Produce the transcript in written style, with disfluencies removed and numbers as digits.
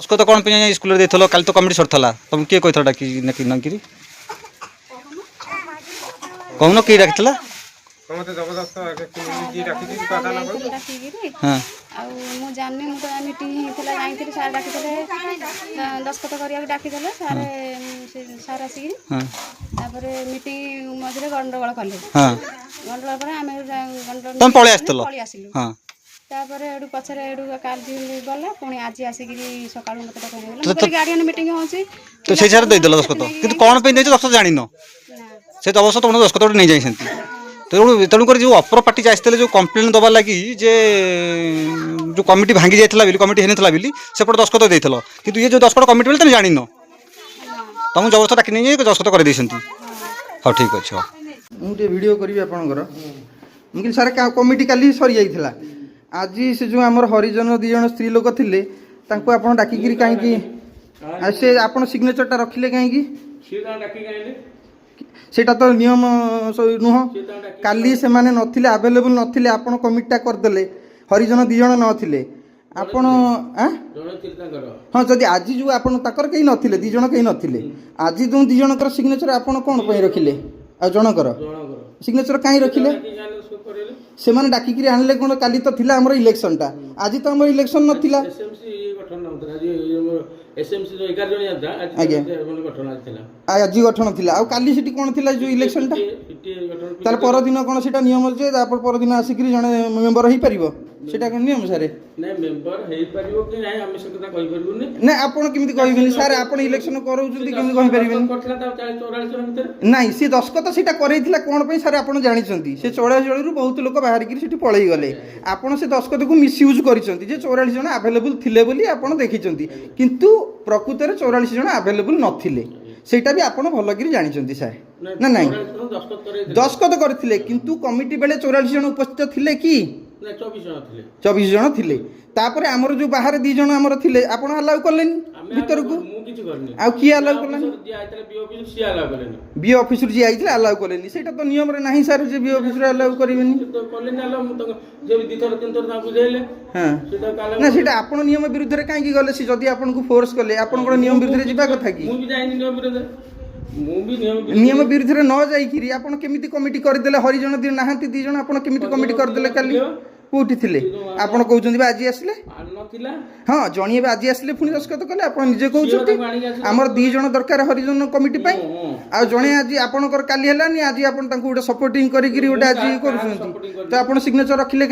उसको तो कौन पे स्कूल देथलो काल तो कमिटी सरथला तुम के कहिथला डाकी नकी नंकिरी कहून कि डाकिथला मते जबरदस्त की राखी दी का ना को हां मु जानि मु तो मीटिंग हेतला जाइथिले सार डाकिथले दस्खत करिया डाकिथले सार आसी हां तापर मीटिंग मझरे गंडगोल कले हां गंडगोल पर आमे गंडगोल तुम पळे आस्तलो पळे आसिलु हां तापर एडु पछरे एडु काल दिन गला पुणी आज आसिगिरी सकाळ मते टका गेला गार्डियन मीटिंग होची तो से सार दे देलो दस्खत किंतु कोन पे देछ दस्खत जानिनो से तो अवश्य तुम दस्खत नहीं जाई सेंती तेणुकर जो अपर पार्टी आसते जो कम्प्लेन दबार लगी जे जो कमिटी भांगी जाइए कमिटी होता बोली सेपटे दस्खत देल कि ये जो दस्खत कमिटी बोले तुम जान तुम जबरदस्त डाक नहीं दस्खत कर हाँ ठीक अच्छे मुझे वीडियो करी आपंकर मुझे सारे कमिटी काली सरी जाइए आज से जो आम हरिजन दी जन स्त्री लोक थे आप डाकिकी कहीं से आप सिग्नेचरटा रखिले कहीं सेटा तो नियम नुह काली से माने नथिले अवेलेबल नथिले आपण कमिटीटा करदेले हरिजन दी जण नथिले आपण हाँ जदि आज जो आपण ताकर कहीं नथिले दी जण कहीं नथिले आज जो दी जणकर सिग्नेचर आपण कोन पई रखिले आ जणकर सिग्नेचर कहीं रखिले से माने डाकिकी आनले कोन काली तो थिला हमर इलेक्शन टा आज तो हमर इलेक्शन नथिला एसएमसी जो 11 जण था आज गठन थिला आ काली सिटी कोन थिला जो इलेक्शन टा तार पर दिन कोन सेटा नियम जे तापर पर दिन आसिकरी जने मेंबर होई परिबो सेटा कोन नियम सारे नै मेंबर हेई परिबो कि नै हम से कथा कहि परिबो नै आपण किमिति कहिबेनी सारे आपण इलेक्शन करू जंदी किमिति कहि परिबेनी करथला ता 40 44 जण भीतर नै से दस्खत सेटा करैथिला कोन पई सारे आपण जानिचंती से 44 जण रु बहुत लोक बाहर गिरी सेठी पळै गले आपण से दस्खत को मिस यूज करिसंती जे 44 जण अवेलेबल थिले बोली आपण देखिचंती किंतु प्रकृत रे 44 जण अवेलेबल नथिले सेटा भी आपण भलगिरी जानिचंती सारे ना नै दस्खत करथिले किंतु कमिटी बेले 44 जण उपस्थित थिले कि 24 जण थिले तापर हमर जो बाहर दी जण हमर थिले आपण अलाउ करलेनी भीतर को आ की अलाउ करलेनी बी ऑफिसर जी आइतले अलाउ करलेनी सेटा तो नियम रे नाही सर जे बी ऑफिसर अलाउ करबेनी तो करलेनी अलाउ तो जे भी दिथर तीन थर ना बुझेले हां सेटा काला ना सेटा आपण नियम विरुद्ध रे काहे की गले से जदी आपण को फोर्स करले आपण को नियम विरुद्ध रे जिबा कथा की मु भी जाइनी नियम विरुद्ध मु भी नियम विरुद्ध रे न जाई की आपण केमिति कमिटी कर देले हरिजन दी नाहंती दी जण आपण केमिति कमिटी कर देले काली कोठी थिले आपण कहउचंदी बा आज आसले नथिला हां जणिए बा आज आसले पुनी दस्खत कले आपण निजे कहउचंदी हमर दी जण दरकार हरिजन कमिटी पई आ जणे आज आपणकर काली हलानी आज आपण तांको उडे सपोर्टिंग करी गिरी उडे आज करूचंदी तो आपण सिग्नेचर रखिले